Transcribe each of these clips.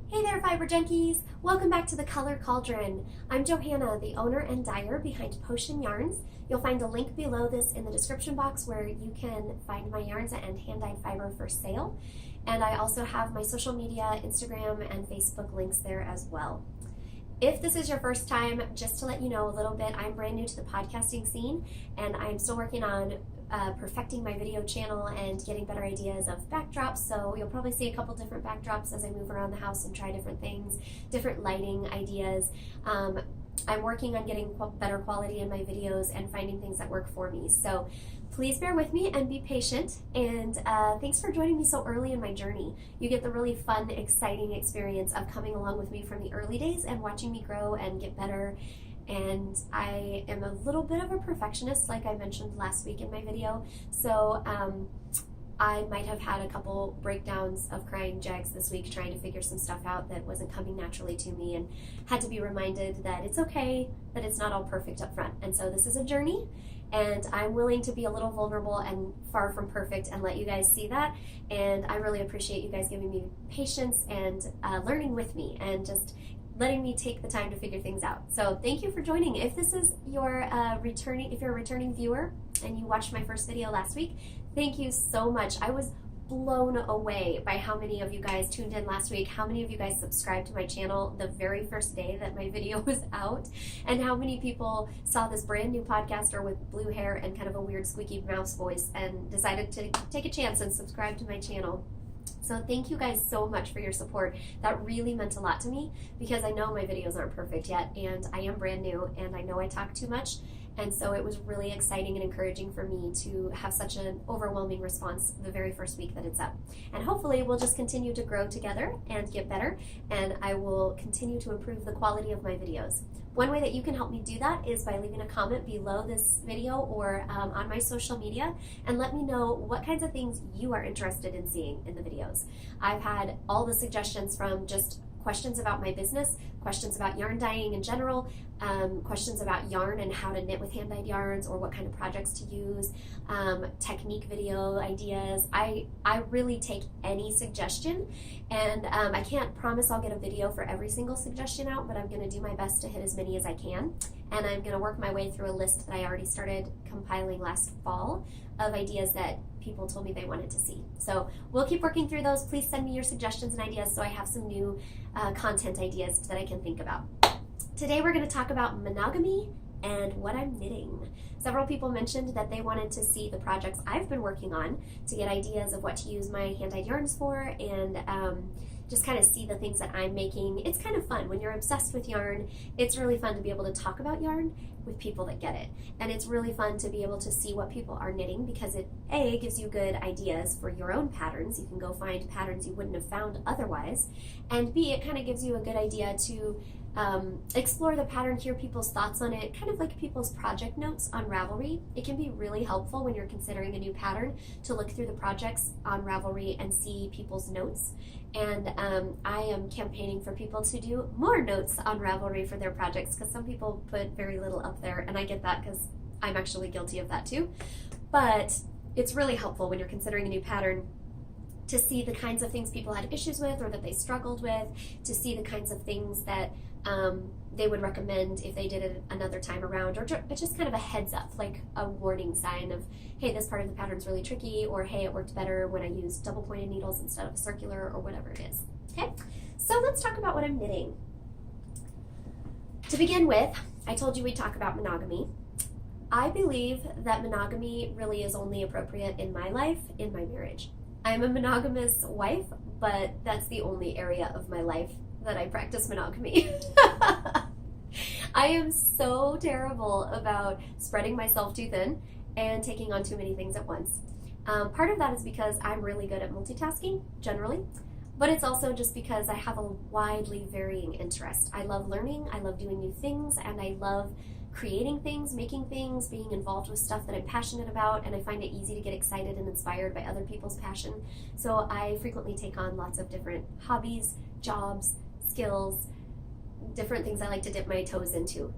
Hey there, fiber junkies! Welcome back to the Color Cauldron. I'm Johanna, the owner and dyer behind Potion Yarns. You'll find a link below this in the description box where you can find my yarns and hand-dyed fiber for sale. And I also have my social media, Instagram and Facebook links there as well. If this is your first time, just to let you know a little bit, I'm brand new to the podcasting scene and I'm still working on perfecting my video channel and getting better ideas of backdrops. So you'll probably see a couple different backdrops as I move around the house and try different things, different lighting ideas. I'm working on getting better quality in my videos and finding things that work for me. So please bear with me and be patient. And thanks for joining me so early in my journey. You get the really fun, exciting experience of coming along with me from the early days and watching me grow and get better. And I am a little bit of a perfectionist, like I mentioned last week in my video. So I might have had a couple breakdowns of crying jags this week trying to figure some stuff out that wasn't coming naturally to me, and had to be reminded that it's okay, that it's not all perfect up front. And so this is a journey, and I'm willing to be a little vulnerable and far from perfect and let you guys see that. And I really appreciate you guys giving me patience and learning with me and just letting me take the time to figure things out. So thank you for joining. If this is your if you're a returning viewer and you watched my first video last week, thank you so much. I was blown away by how many of you guys tuned in last week, how many of you guys subscribed to my channel the very first day that my video was out, and how many people saw this brand new podcaster with blue hair and kind of a weird squeaky mouse voice and decided to take a chance and subscribe to my channel. So thank you guys so much for your support. That really meant a lot to me because I know my videos aren't perfect yet and I am brand new and I know I talk too much. And so it was really exciting and encouraging for me to have such an overwhelming response the very first week that it's up. And hopefully we'll just continue to grow together and get better, and I will continue to improve the quality of my videos. One way that you can help me do that is by leaving a comment below this video or on my social media, and let me know what kinds of things you are interested in seeing in the videos. I've had all the suggestions from just questions about my business, questions about yarn dyeing in general, questions about yarn and how to knit with hand-dyed yarns or what kind of projects to use, technique video ideas. I really take any suggestion, and I can't promise I'll get a video for every single suggestion out, but I'm going to do my best to hit as many as I can, and I'm going to work my way through a list that I already started compiling last fall of ideas that people told me they wanted to see. So we'll keep working through those. Please send me your suggestions and ideas so I have some new content ideas that I can think about. Today we're going to talk about monogamy and what I'm knitting. Several people mentioned that they wanted to see the projects I've been working on to get ideas of what to use my hand-dyed yarns for, and just kind of see the things that I'm making. It's kind of fun when you're obsessed with yarn. It's really fun to be able to talk about yarn with people that get it. And it's really fun to be able to see what people are knitting because it A, gives you good ideas for your own patterns. You can go find patterns you wouldn't have found otherwise. And B, it kind of gives you a good idea to explore the pattern, hear people's thoughts on it, kind of like people's project notes on Ravelry. It can be really helpful when you're considering a new pattern to look through the projects on Ravelry and see people's notes. And I am campaigning for people to do more notes on Ravelry for their projects because some people put very little up there, and I get that because I'm actually guilty of that too. But it's really helpful when you're considering a new pattern to see the kinds of things people had issues with or that they struggled with, to see the kinds of things that they would recommend if they did it another time around, or just kind of a heads up, like a warning sign of, hey, this part of the pattern's really tricky, or hey, it worked better when I used double pointed needles instead of a circular, or whatever it is. Okay, so let's talk about what I'm knitting. To begin with, I told you we'd talk about monogamy. I believe that monogamy really is only appropriate in my life, in my marriage. I'm a monogamous wife, but that's the only area of my life that I practice monogamy. I am so terrible about spreading myself too thin and taking on too many things at once. Part of that is because I'm really good at multitasking, generally, but it's also just because I have a widely varying interest. I love learning, I love doing new things, and I love creating things, making things, being involved with stuff that I'm passionate about, and I find it easy to get excited and inspired by other people's passion. So I frequently take on lots of different hobbies, jobs, skills, different things I like to dip my toes into.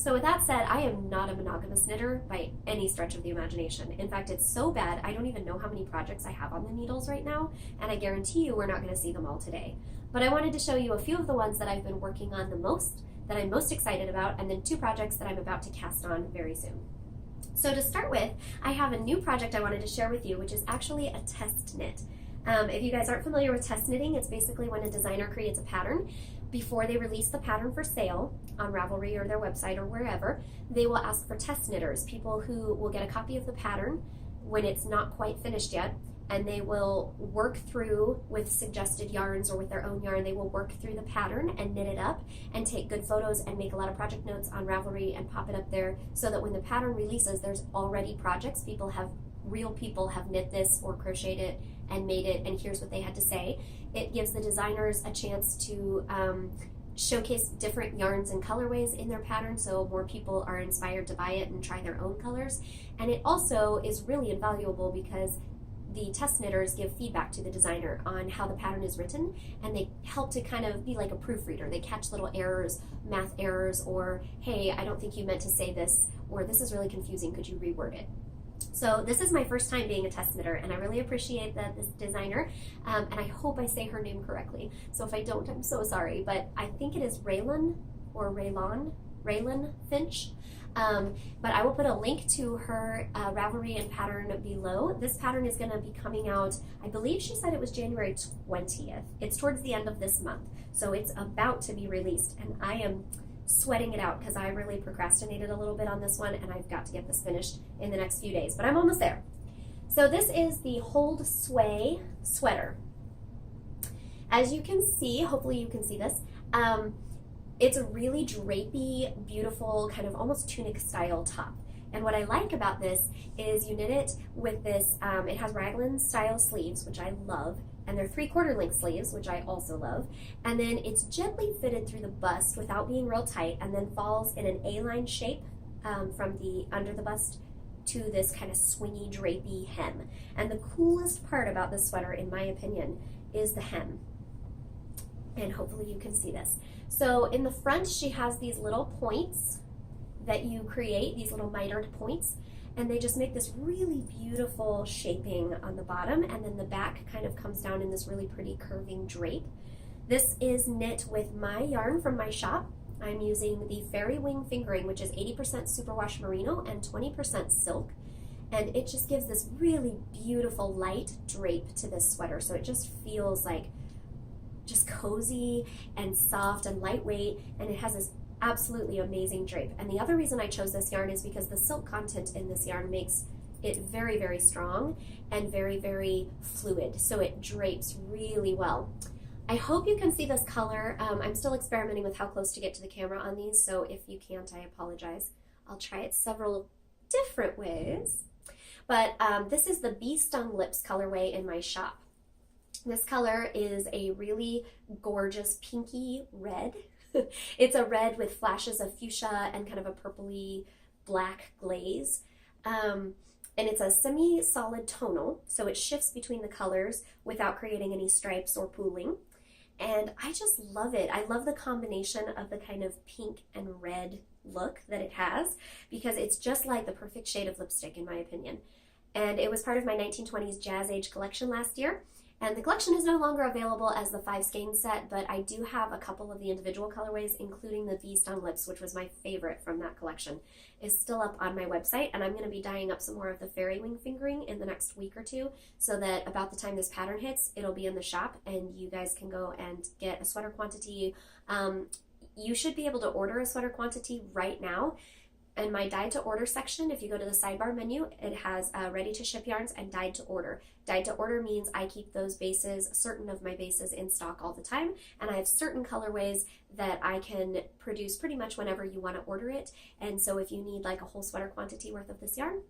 So with that said, I am not a monogamous knitter by any stretch of the imagination. In fact, it's so bad, I don't even know how many projects I have on the needles right now, and I guarantee you we're not going to see them all today. but I wanted to show you a few of the ones that I've been working on the most, that I'm most excited about, and then 2 projects that I'm about to cast on very soon. So to start with, I have a new project I wanted to share with you, which is actually a test knit. If you guys aren't familiar with test knitting, it's basically when a designer creates a pattern. Before they release the pattern for sale on Ravelry or their website or wherever, they will ask for test knitters, people who will get a copy of the pattern when it's not quite finished yet, and they will work through with suggested yarns or with their own yarn. They will work through the pattern and knit it up and take good photos and make a lot of project notes on Ravelry and pop it up there so that when the pattern releases, there's already projects. Real people have knit this or crocheted it and made it, and here's what they had to say. It gives the designers a chance to showcase different yarns and colorways in their pattern so more people are inspired to buy it and try their own colors. And it also is really invaluable because the test knitters give feedback to the designer on how the pattern is written, and they help to kind of be like a proofreader. They catch little errors, math errors, or hey, I don't think you meant to say this, or this is really confusing, could you reword it? So this is my first time being a test knitter, and I really appreciate this designer, and I hope I say her name correctly. So if I don't, I'm so sorry, but I think it is Raylan Finch. But I will put a link to her Ravelry and pattern below. This pattern is going to be coming out, I believe she said it was January 20th. It's towards the end of this month, so it's about to be released, and I am sweating it out because I really procrastinated a little bit on this one, and I've got to get this finished in the next few days, but I'm almost there. So this is the Hold Sway sweater. As you can see, hopefully you can see this, it's a really drapey, beautiful, kind of almost tunic style top. And what I like about this is you knit it with this, it has raglan style sleeves, which I love, and they're 3/4 length sleeves, which I also love. And then it's gently fitted through the bust without being real tight, and then falls in an A-line shape from the under the bust to this kind of swingy, drapey hem. And the coolest part about this sweater, in my opinion, is the hem. And hopefully you can see this. So in the front, she has these little points that you create, these little mitered points, and they just make this really beautiful shaping on the bottom, and then the back kind of comes down in this really pretty curving drape. This is knit with my yarn from my shop. I'm using the Fairy Wing Fingering, which is 80% superwash merino and 20% silk, and it just gives this really beautiful light drape to this sweater, so it just feels like just cozy and soft and lightweight, and it has this absolutely amazing drape. And the other reason I chose this yarn is because the silk content in this yarn makes it very, very strong and very, very fluid, so it drapes really well. I hope you can see this color. I'm still experimenting with how close to get to the camera on these, so if you can't, I apologize. I'll try it several different ways. But this is the Bee Stung Lips colorway in my shop. This color is a really gorgeous pinky red. It's a red with flashes of fuchsia and kind of a purpley black glaze. And it's a semi-solid tonal, so it shifts between the colors without creating any stripes or pooling. And I just love it. I love the combination of the kind of pink and red look that it has, because it's just like the perfect shade of lipstick, in my opinion. And it was part of my 1920s Jazz Age collection last year. And the collection is no longer available as the 5 skein set, but I do have a couple of the individual colorways, including the Bee Stung Lips, which was my favorite from that collection. It's still up on my website, and I'm going to be dyeing up some more of the Fairy Wing Fingering in the next week or two, so that about the time this pattern hits, it'll be in the shop, and you guys can go and get a sweater quantity. You should be able to order a sweater quantity right now. In my dyed to order section, if you go to the sidebar menu, it has ready to ship yarns and dyed to order. Dyed to order means I keep those bases, certain of my bases, in stock all the time, and I have certain colorways that I can produce pretty much whenever you want to order it. And so if you need like a whole sweater quantity worth of this yarn,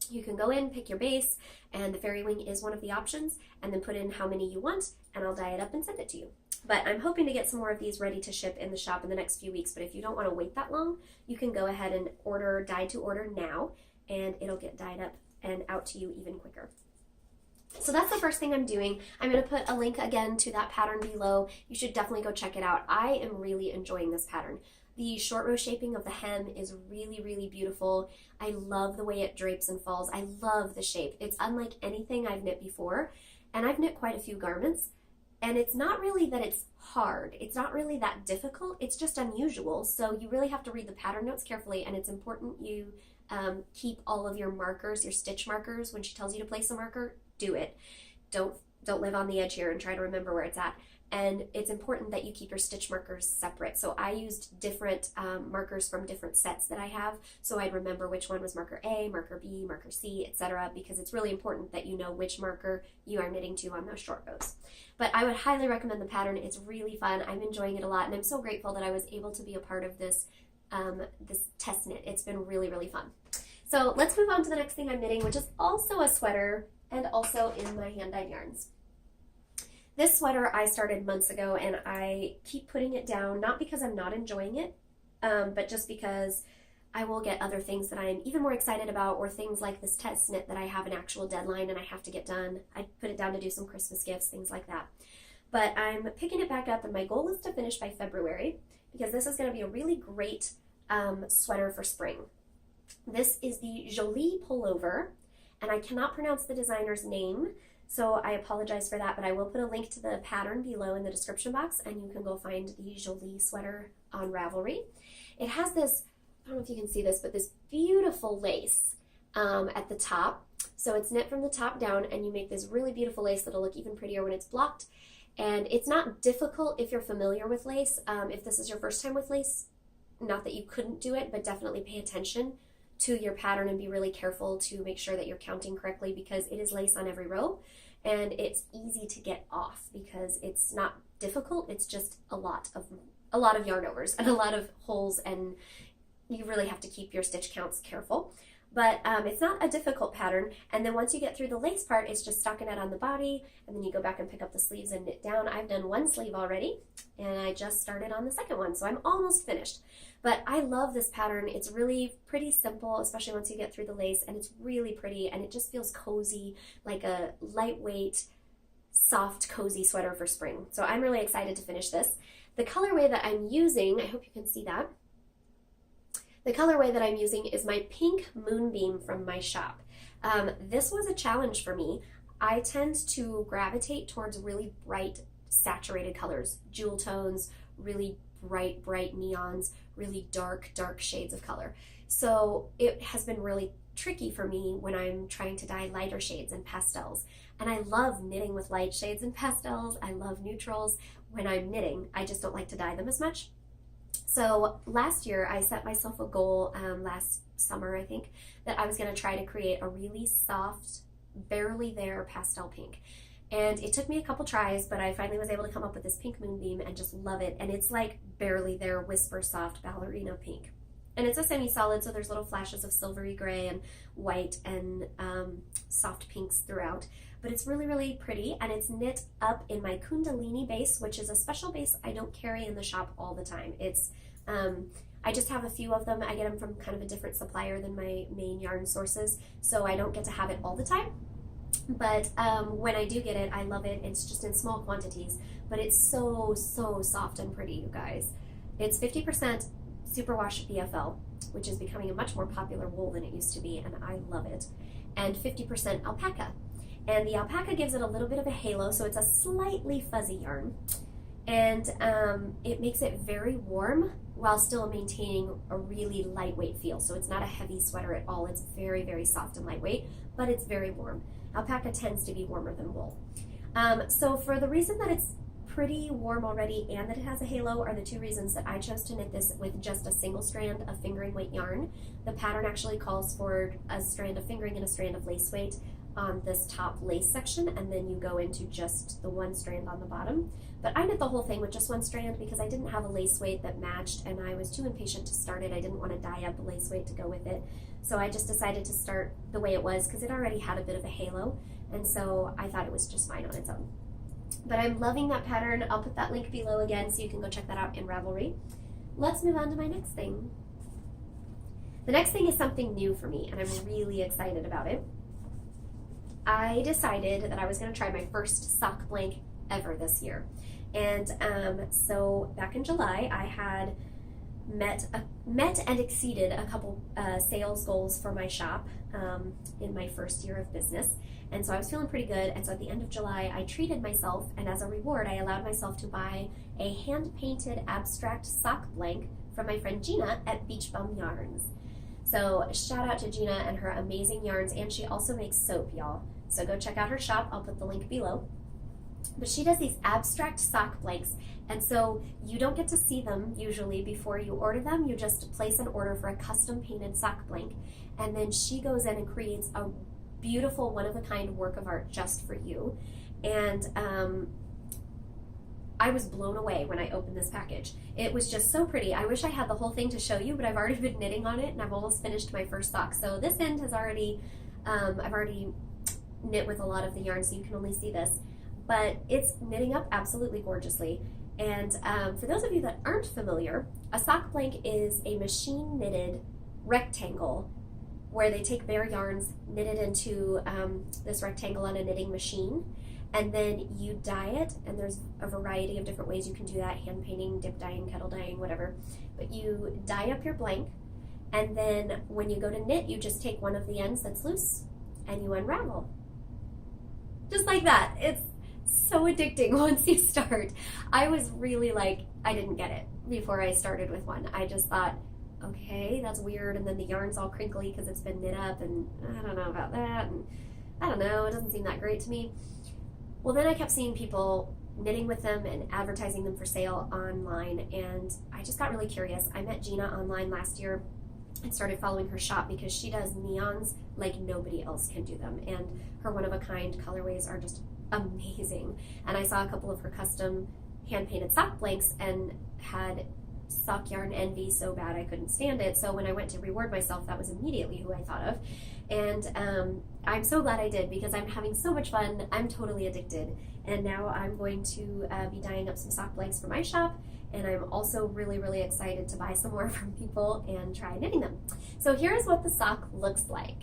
you can go in, pick your base, and the Fairy Wing is one of the options, and then put in how many you want, and I'll dye it up and send it to you. But I'm hoping to get some more of these ready to ship in the shop in the next few weeks, but if you don't want to wait that long, you can go ahead and order dyed to order now, and it'll get dyed up and out to you even quicker. So that's the first thing I'm doing. I'm going to put a link again to that pattern below. You should definitely go check it out. I am really enjoying this pattern. The short row shaping of the hem is really, really beautiful. I love the way it drapes and falls. I love the shape. It's unlike anything I've knit before, and I've knit quite a few garments, And it's not really that it's hard. It's not really that difficult. It's just unusual. So you really have to read the pattern notes carefully, and it's important you keep all of your markers, your stitch markers. When she tells you to place a marker, do it. Don't live on the edge here and try to remember where it's at. And it's important that you keep your stitch markers separate. So I used different markers from different sets that I have, so I'd remember which one was marker A, marker B, marker C, etc., because it's really important that you know which marker you are knitting to on those short rows. But I would highly recommend the pattern. It's really fun. I'm enjoying it a lot, and I'm so grateful that I was able to be a part of this this test knit. It's been really, really fun. So let's move on to the next thing I'm knitting, which is also a sweater and also in my hand-dyed yarns. This sweater I started months ago, and I keep putting it down, not because I'm not enjoying it, but just because I will get other things that I'm even more excited about, or things like this test knit that I have an actual deadline and I have to get done. I put it down to do some Christmas gifts, things like that. But I'm picking it back up, and my goal is to finish by February, because this is going to be a really great sweater for spring. This is the Jolie pullover, and I cannot pronounce the designer's name, so I apologize for that, but I will put a link to the pattern below in the description box, and you can go find the Jolie sweater on Ravelry. It has this, I don't know if you can see this, but this beautiful lace at the top. So it's knit from the top down, and you make this really beautiful lace that'll look even prettier when it's blocked. And it's not difficult if you're familiar with lace. If this is your first time with lace, not that you couldn't do it, but definitely pay attention to your pattern and be really careful to make sure that you're counting correctly, because it is lace on every row, and it's easy to get off because it's not difficult. It's just a lot of yarn overs and a lot of holes, and you really have to keep your stitch counts careful. But it's not a difficult pattern, and then once you get through the lace part, it's just stockinette on the body, and then you go back and pick up the sleeves and knit down. I've done one sleeve already, and I just started on the second one, so I'm almost finished. But I love this pattern. It's really pretty simple, especially once you get through the lace, and it's really pretty, and it just feels cozy, like a lightweight, soft, cozy sweater for spring. So I'm really excited to finish this. The colorway that I'm using, I hope you can see that. The colorway that I'm using is my pink Moonbeam from my shop. This was a challenge for me. I tend to gravitate towards really bright, saturated colors, jewel tones, really bright neons, really dark shades of color. So it has been really tricky for me when I'm trying to dye lighter shades and pastels. And I love knitting with light shades and pastels. I love neutrals when I'm knitting. I just don't like to dye them as much. So last year I set myself a goal, last summer I think, that I was going to try to create a really soft, barely there pastel pink. And it took me a couple tries, but I finally was able to come up with this pink Moonbeam and just love it. And it's like barely there, whisper soft ballerina pink. And it's a semi-solid, so there's little flashes of silvery gray and white and soft pinks throughout. But it's really, really pretty, and it's knit up in my Kundalini base, which is a special base I don't carry in the shop all the time. It's I just have a few of them. I get them from kind of a different supplier than my main yarn sources, so I don't get to have it all the time. But when I do get it, I love it. It's just in small quantities, but it's so soft and pretty, you guys. It's 50% superwash BFL, which is becoming a much more popular wool than it used to be, and I love it, and 50% alpaca. And the alpaca gives it a little bit of a halo, so it's a slightly fuzzy yarn, and it makes it very warm while still maintaining a really lightweight feel. So it's not a heavy sweater at all. It's very soft and lightweight, but it's very warm. Alpaca tends to be warmer than wool. So for the reason that it's pretty warm already and that it has a halo are the two reasons that I chose to knit this with just a single strand of fingering weight yarn. The pattern actually calls for a strand of fingering and a strand of lace weight on this top lace section, and then you go into just the one strand on the bottom. But I knit the whole thing with just one strand because I didn't have a lace weight that matched, and I was too impatient to start it. I didn't want to dye up the lace weight to go with it. So I just decided to start the way it was because it already had a bit of a halo, and so I thought it was just fine on its own. But I'm loving that pattern. I'll put that link below again so you can go check that out in Ravelry. Let's move on to my next thing. The next thing is something new for me, and I'm really excited about it. I decided that I was going to try my first sock blank ever this year. And so back in July, I had met and exceeded a couple sales goals for my shop in my first year of business. And so I was feeling pretty good. And so at the end of July, I treated myself, and as a reward, I allowed myself to buy a hand-painted abstract sock blank from my friend Gina at Beach Bum Yarns. So shout out to Gina and her amazing yarns, and she also makes soap, y'all. So go check out her shop. I'll put the link below. But she does these abstract sock blanks, and so you don't get to see them usually before you order them. You just place an order for a custom painted sock blank, and then she goes in and creates a beautiful one-of-a-kind work of art just for you. And I was blown away when I opened this package. It was just so pretty. I wish I had the whole thing to show you, but I've already been knitting on it, and I've almost finished my first sock. So this end has already, I've already knit with a lot of the yarn, so you can only see this. But it's knitting up absolutely gorgeously. And for those of you that aren't familiar, a sock blank is a machine knitted rectangle where they take bare yarns, knit it into this rectangle on a knitting machine, and then you dye it. And there's a variety of different ways you can do that: hand painting, dip dyeing, kettle dyeing, whatever. But you dye up your blank, and then when you go to knit, you just take one of the ends that's loose and you unravel. Just like that. It's so addicting once you start. I was really like, I didn't get it before I started with one. I just thought, okay, that's weird, and then the yarn's all crinkly because it's been knit up, and I don't know about that, and I don't know, it doesn't seem that great to me. Well, then I kept seeing people knitting with them and advertising them for sale online, and I just got really curious. I met Gina online last year and started following her shop because she does neons like nobody else can do them, and her one-of-a-kind colorways are just amazing. And I saw a couple of her custom hand-painted sock blanks and had sock yarn envy so bad I couldn't stand it. So when I went to reward myself, that was immediately who I thought of. And I'm so glad I did, because I'm having so much fun. I'm totally addicted. And now I'm going to be dyeing up some sock blanks for my shop. And I'm also really, really excited to buy some more from people and try knitting them. So here's what the sock looks like.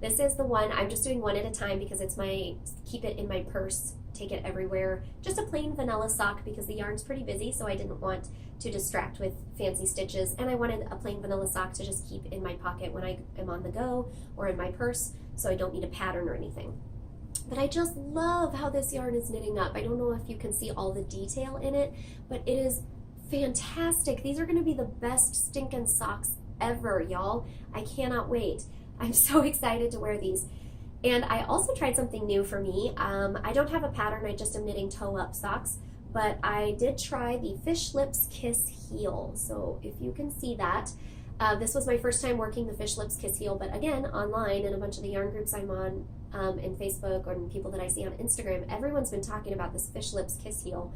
This is the one, I'm just doing one at a time because it's my, keep it in my purse, take it everywhere. Just a plain vanilla sock because the yarn's pretty busy, so I didn't want to distract with fancy stitches, and I wanted a plain vanilla sock to just keep in my pocket when I am on the go or in my purse, so I don't need a pattern or anything. But I just love how this yarn is knitting up. I don't know if you can see all the detail in it, but it is fantastic. These are going to be the best stinking socks ever, y'all. I cannot wait. I'm so excited to wear these. And I also tried something new for me. I don't have a pattern, I just am knitting toe-up socks, but I did try the Fish Lips Kiss Heel. So if you can see that, this was my first time working the Fish Lips Kiss Heel, but again, online in a bunch of the yarn groups I'm on in Facebook, or people that I see on Instagram, everyone's been talking about this Fish Lips Kiss Heel.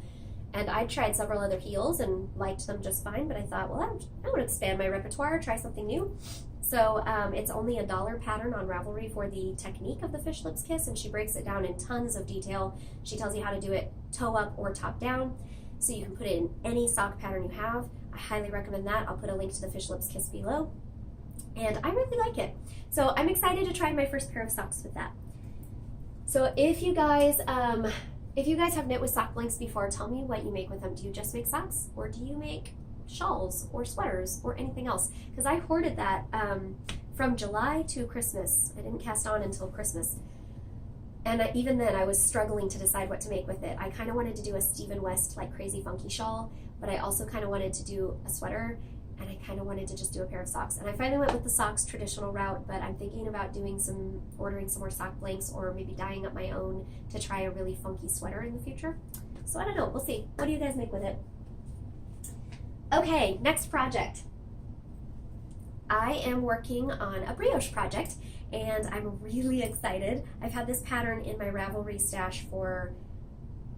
And I tried several other heels and liked them just fine, but I thought, well, I want to expand my repertoire, try something new. So it's only $1 pattern on Ravelry for the technique of the Fish Lips Kiss, and she breaks it down in tons of detail. She tells you how to do it toe up or top down, so you can put it in any sock pattern you have. I highly recommend that. I'll put a link to the Fish Lips Kiss below, and I really like it. So I'm excited to try my first pair of socks with that. So if you guys have knit with sock blanks before, tell me what you make with them. Do you just make socks, or do you make shawls or sweaters or anything else? Because I hoarded that from July to Christmas. I didn't cast on until Christmas. And even then I was struggling to decide what to make with it. I kind of wanted to do a Stephen West like crazy funky shawl, but I also kind of wanted to do a sweater, and I kind of wanted to just do a pair of socks. And I finally went with the socks traditional route, but I'm thinking about ordering some more sock blanks, or maybe dyeing up my own to try a really funky sweater in the future. So I don't know, we'll see. What do you guys make with it? Okay, next project. I am working on a brioche project, and I'm really excited. I've had this pattern in my Ravelry stash for,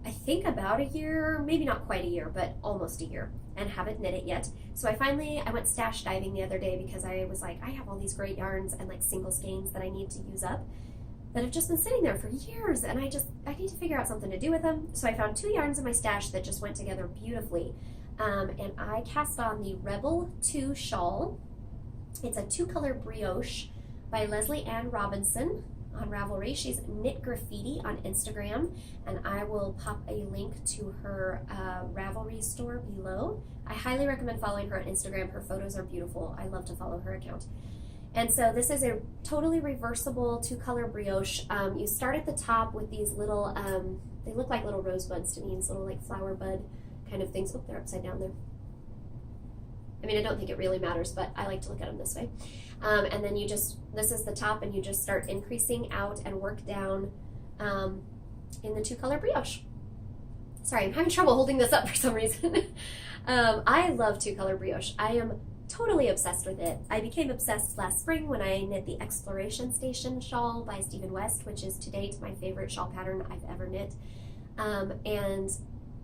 I think, about a year, maybe not quite a year, but almost a year, and haven't knit it yet. So I went stash diving the other day because I was like, I have all these great yarns and like single skeins that I need to use up that have just been sitting there for years, and I need to figure out something to do with them. So I found 2 yarns in my stash that just went together beautifully. And I cast on the Rebel 2 shawl. It's a 2-color brioche by Leslie Ann Robinson. on Ravelry. She's Knit Graffiti on Instagram, and I will pop a link to her Ravelry store below. I highly recommend following her on Instagram. Her photos are beautiful. I love to follow her account. And so this is a totally reversible 2-color brioche. You start at the top with these little, they look like little rosebuds to me, these little like flower bud kind of things. Oh, they're upside down there. I mean, I don't think it really matters, but I like to look at them this way. And then this is the top, and you just start increasing out and work down in the 2-color brioche. Sorry, I'm having trouble holding this up for some reason. I love 2-color brioche. I am totally obsessed with it. I became obsessed last spring when I knit the Exploration Station shawl by Stephen West, which is to date my favorite shawl pattern I've ever knit. And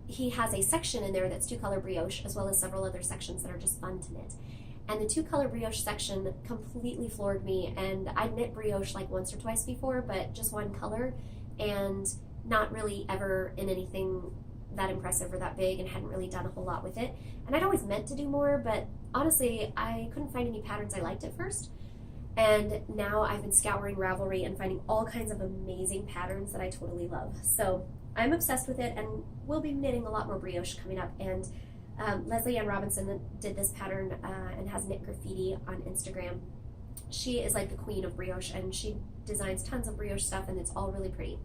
he has a section in there that's 2-color brioche, as well as several other sections that are just fun to knit. And the 2-color brioche section completely floored me, and I'd knit brioche like once or twice before, but just one color, and not really ever in anything that impressive or that big, and hadn't really done a whole lot with it. And I'd always meant to do more, but honestly, I couldn't find any patterns I liked at first. And now I've been scouring Ravelry and finding all kinds of amazing patterns that I totally love. So I'm obsessed with it, and we'll be knitting a lot more brioche coming up. And Leslie Ann Robinson did this pattern and has Knit Graffiti on Instagram. She is like the queen of brioche, and she designs tons of brioche stuff, and it's all really pretty.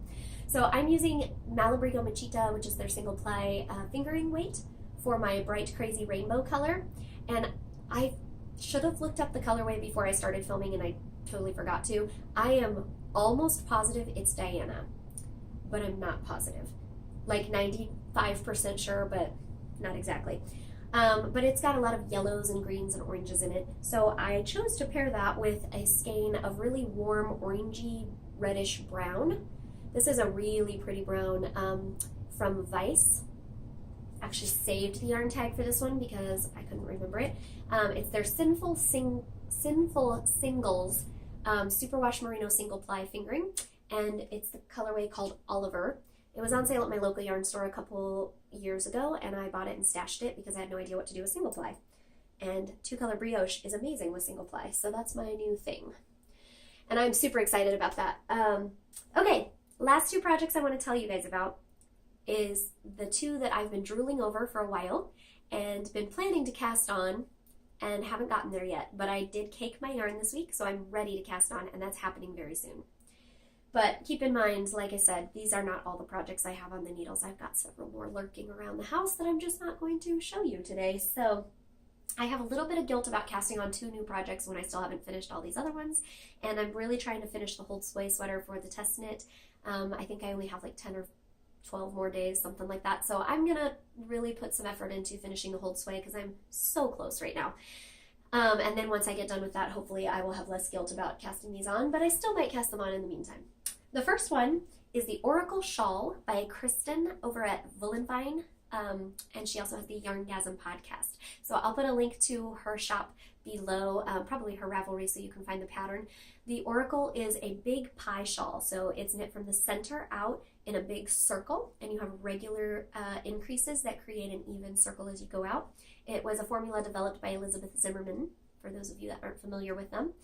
So I'm using Malabrigo Machita, which is their single ply fingering weight, for my bright crazy rainbow color. And I should have looked up the colorway before I started filming, and I totally forgot to. I am almost positive it's Diana, but I'm not positive. Like 95% sure, but not exactly. But it's got a lot of yellows and greens and oranges in it. So I chose to pair that with a skein of really warm orangey reddish brown. This is a really pretty brown from Vice. Actually saved the yarn tag for this one because I couldn't remember it. It's their Sinful Singles Superwash Merino Single Ply Fingering, and it's the colorway called Oliver. It was on sale at my local yarn store a couple years ago, and I bought it and stashed it because I had no idea what to do with single ply. And 2-color brioche is amazing with single ply, so that's my new thing. And I'm super excited about that. Okay, last 2 projects I want to tell you guys about is the 2 that I've been drooling over for a while and been planning to cast on and haven't gotten there yet. But I did cake my yarn this week, so I'm ready to cast on, and that's happening very soon. But keep in mind, like I said, these are not all the projects I have on the needles. I've got several more lurking around the house that I'm just not going to show you today. So I have a little bit of guilt about casting on 2 new projects when I still haven't finished all these other ones. And I'm really trying to finish the Hold Sway sweater for the test knit. I think I only have like 10 or 12 more days, something like that. So I'm going to really put some effort into finishing the Hold Sway because I'm so close right now. And then once I get done with that, hopefully I will have less guilt about casting these on, but I still might cast them on in the meantime. The first one is the Oracle Shawl by Kristen over at Vullenvine, and she also has the Yarngasm podcast. So I'll put a link to her shop below, probably her Ravelry, so you can find the pattern. The Oracle is a big pie shawl, so it's knit from the center out in a big circle, and you have regular increases that create an even circle as you go out. It was a formula developed by Elizabeth Zimmerman, for those of you that aren't familiar with them.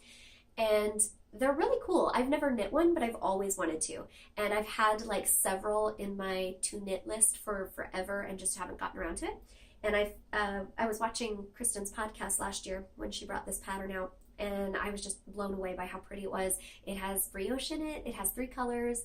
And they're really cool. I've never knit one, but I've always wanted to. And I've had like several in my to knit list for forever and just haven't gotten around to it. And I was watching Kristen's podcast last year when she brought this pattern out, and I was just blown away by how pretty it was. It has brioche in it. It has 3 colors.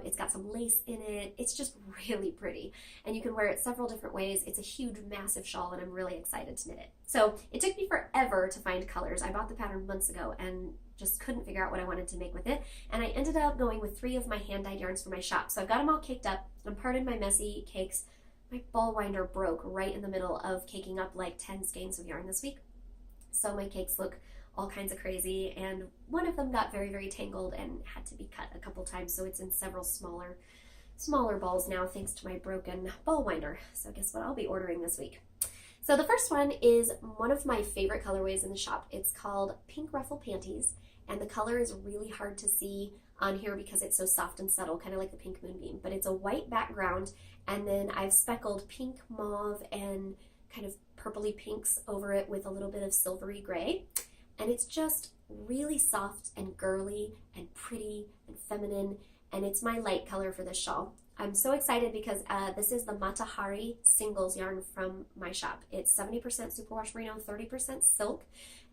It's got some lace in it. It's just really pretty. And you can wear it several different ways. It's a huge, massive shawl, and I'm really excited to knit it. So it took me forever to find colors. I bought the pattern months ago and just couldn't figure out what I wanted to make with it. And I ended up going with 3 of my hand-dyed yarns for my shop. So I've got them all caked up. And pardon my messy cakes. My ball winder broke right in the middle of caking up like 10 skeins of yarn this week. So my cakes look all kinds of crazy, and one of them got very, very tangled and had to be cut a couple times, so it's in several smaller balls now thanks to my broken ball winder. So guess what I'll be ordering this week. So the first one is one of my favorite colorways in the shop. It's called Pink Ruffle Panties, and the color is really hard to see on here because it's so soft and subtle, kind of like the Pink Moonbeam, but it's a white background, and then I've speckled pink, mauve, and kind of purpley pinks over it with a little bit of silvery gray. and it's just really soft and girly and pretty and feminine, and it's my light color for this shawl. I'm so excited because this is the Matahari singles yarn from my shop. It's 70% superwash merino, 30% silk,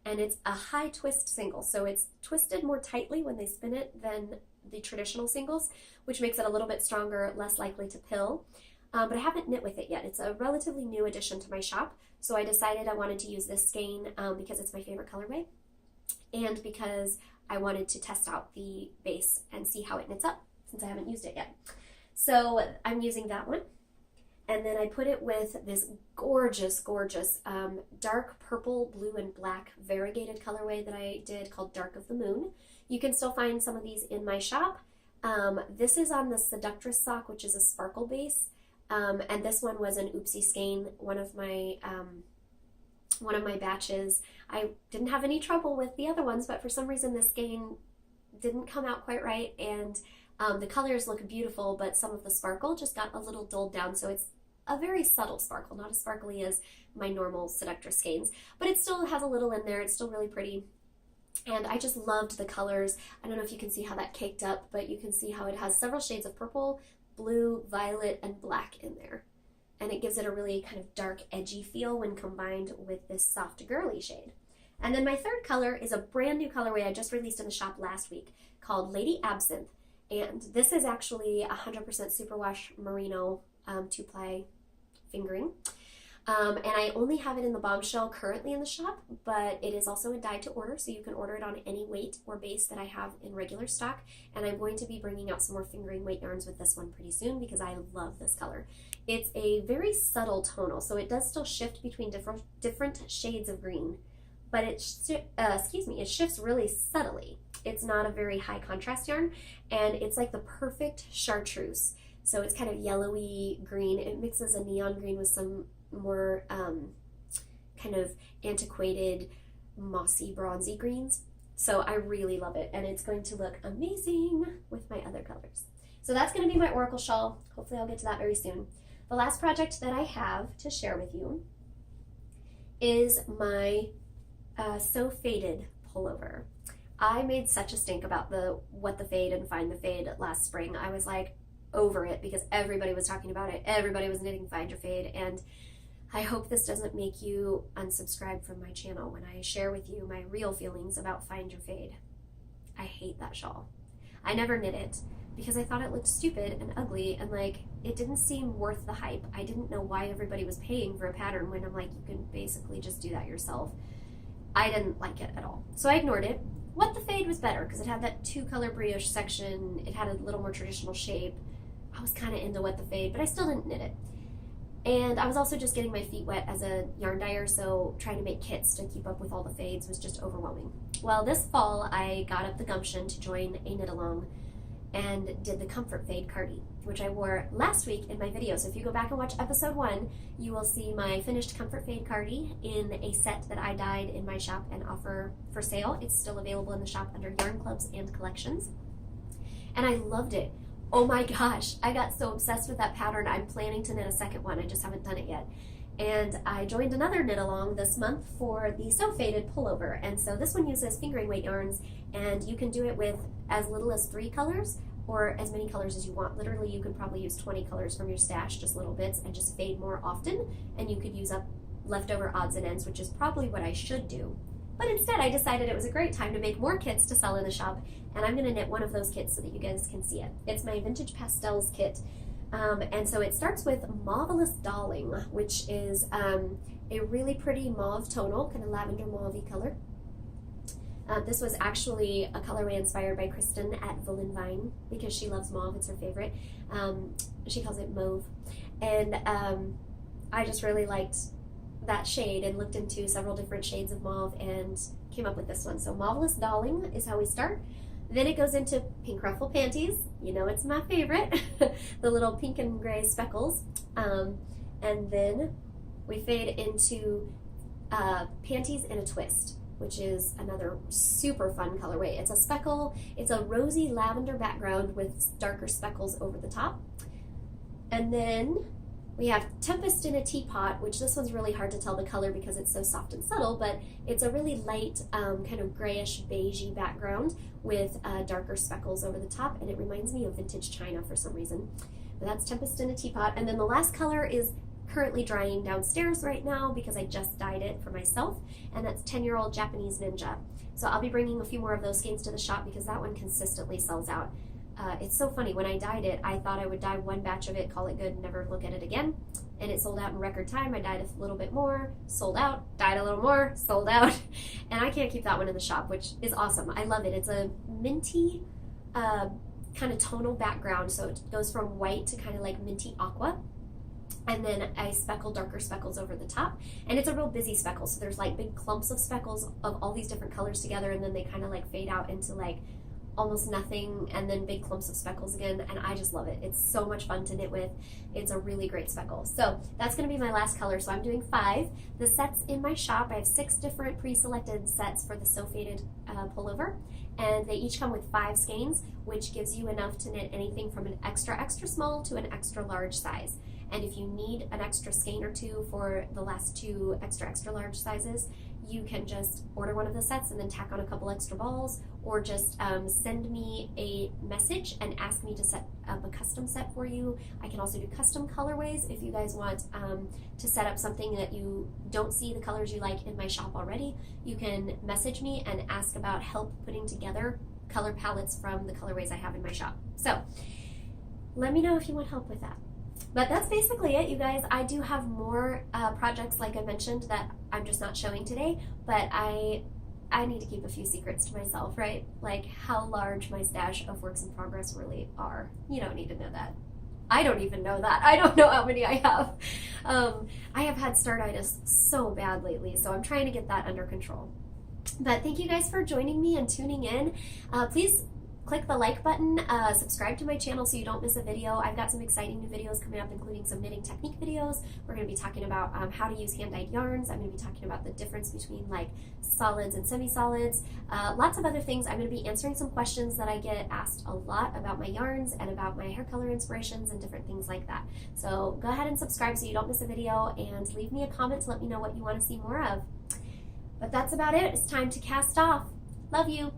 and it's a high twist single. So it's twisted more tightly when they spin it than the traditional singles, which makes it a little bit stronger, less likely to pill. But I haven't knit with it yet. It's a relatively new addition to my shop, so I decided I wanted to use this skein because it's my favorite colorway, and because I wanted to test out the base and see how it knits up, since I haven't used it yet. So I'm using that one, and then I put it with this gorgeous, gorgeous dark purple, blue, and black variegated colorway that I did called Dark of the Moon. You can still find some of these in my shop. This is on the Seductress sock, which is a sparkle base, and this one was an Oopsie skein, one of my batches. I didn't have any trouble with the other ones, but for some reason this skein didn't come out quite right, and the colors look beautiful, but some of the sparkle just got a little dulled down, so it's a very subtle sparkle, not as sparkly as my normal Seductress skeins, but it still has a little in there. It's still really pretty, and I just loved the colors. I don't know if you can see how that caked up, but you can see how it has several shades of purple, blue, violet, and black in there, and it gives it a really kind of dark, edgy feel when combined with this soft, girly shade. And then my third color is a brand new colorway I just released in the shop last week called Lady Absinthe. And this is actually 100% superwash merino 2-ply fingering. And I only have it in the bombshell currently in the shop, but it is also a dyed to order, so you can order it on any weight or base that I have in regular stock. And I'm going to be bringing out some more fingering weight yarns with this one pretty soon because I love this color. It's a very subtle tonal, so it does still shift between different shades of green, but it shifts really subtly. It's not a very high contrast yarn, and it's like the perfect chartreuse. So it's kind of yellowy green. It mixes a neon green with some more kind of antiquated, mossy, bronzy greens. So I really love it, and it's going to look amazing with my other colors. So that's going to be my Oracle shawl. Hopefully I'll get to that very soon. The last project that I have to share with you is my So Faded pullover. I made such a stink about the What the Fade and Find the Fade last spring. I was like over it because everybody was talking about it. Everybody was knitting Find Your Fade, and I hope this doesn't make you unsubscribe from my channel when I share with you my real feelings about Find Your Fade. I hate that shawl. I never knit it because I thought it looked stupid and ugly, and like it didn't seem worth the hype. I didn't know why everybody was paying for a pattern when I'm like, you can basically just do that yourself. I didn't like it at all, so I ignored it. What the Fade was better because it had that 2-color brioche section. It had a little more traditional shape. I was kind of into What the Fade, but I still didn't knit it. And I was also just getting my feet wet as a yarn dyer, so trying to make kits to keep up with all the fades was just overwhelming. Well, this fall I got up the gumption to join a knit along and did the Comfort Fade Cardi, which I wore last week in my video. So if you go back and watch episode 1, you will see my finished Comfort Fade Cardi in a set that I dyed in my shop and offer for sale. It's still available in the shop under Yarn Clubs and Collections. And I loved it. Oh my gosh, I got so obsessed with that pattern. I'm planning to knit a second one. I just haven't done it yet. And I joined another knit along this month for the So Faded pullover. And so this one uses fingering weight yarns, and you can do it with as little as 3 colors or as many colors as you want. Literally, you could probably use 20 colors from your stash, just little bits, and just fade more often. And you could use up leftover odds and ends, which is probably what I should do. But instead, I decided it was a great time to make more kits to sell in the shop, and I'm going to knit one of those kits so that you guys can see it. It's my Vintage Pastels kit. And so it starts with Marvelous Darling, which is a really pretty mauve tonal, kind of lavender mauve-y color. This was actually a colorway inspired by Kristen at Vine because she loves mauve, it's her favorite. She calls it mauve. And I just really liked that shade and looked into several different shades of mauve and came up with this one. So Marvelous Darling is how we start. Then it goes into Pink Ruffle Panties. You know it's my favorite. The little pink and gray speckles. And then we fade into Panties in a Twist, which is another super fun colorway. It's a speckle, it's a rosy lavender background with darker speckles over the top. And then We have Tempest in a Teapot, which this one's really hard to tell the color because it's so soft and subtle, but it's a really light kind of grayish beigey background with darker speckles over the top, and it reminds me of vintage china for some reason. But that's Tempest in a Teapot. And then the last color is currently drying downstairs right now because I just dyed it for myself, and that's 10-Year-Old Japanese Ninja. So I'll be bringing a few more of those skeins to the shop because that one consistently sells out. It's so funny, when I dyed it, I thought I would dye one batch of it, call it good, and never look at it again. And it sold out in record time. I dyed a little bit more, sold out, dyed a little more, sold out. And I can't keep that one in the shop, which is awesome. I love it. It's a minty kind of tonal background, so it goes from white to kind of like minty aqua. And then I speckle darker speckles over the top. And it's a real busy speckle, so there's like big clumps of speckles of all these different colors together, and then they kind of like fade out into like almost nothing, and then big clumps of speckles again, and I just love it. It's so much fun to knit with. It's a really great speckle. So that's going to be my last color, so I'm doing 5. The sets in my shop, I have 6 different pre-selected sets for the So Faded pullover, and they each come with 5 skeins, which gives you enough to knit anything from an extra small to an extra large size. And if you need an extra skein or 2 for the last 2 extra large sizes, you can just order one of the sets and then tack on a couple extra balls, or just send me a message and ask me to set up a custom set for you. I can also do custom colorways if you guys want to set up something that you don't see the colors you like in my shop already. You can message me and ask about help putting together color palettes from the colorways I have in my shop. So let me know if you want help with that. But that's basically it, you guys. I do have more projects, like I mentioned, that I'm just not showing today, but I need to keep a few secrets to myself, right? Like how large my stash of works in progress really are. You don't need to know that. I don't even know that. I don't know how many I have. I have had startitis so bad lately, so I'm trying to get that under control. But thank you guys for joining me and tuning in. Please click the like button, subscribe to my channel so you don't miss a video. I've got some exciting new videos coming up, including some knitting technique videos. We're going to be talking about how to use hand-dyed yarns. I'm going to be talking about the difference between like solids and semi-solids. Lots of other things. I'm going to be answering some questions that I get asked a lot about my yarns and about my hair color inspirations and different things like that. So go ahead and subscribe so you don't miss a video, and leave me a comment to let me know what you want to see more of. But that's about it. It's time to cast off. Love you.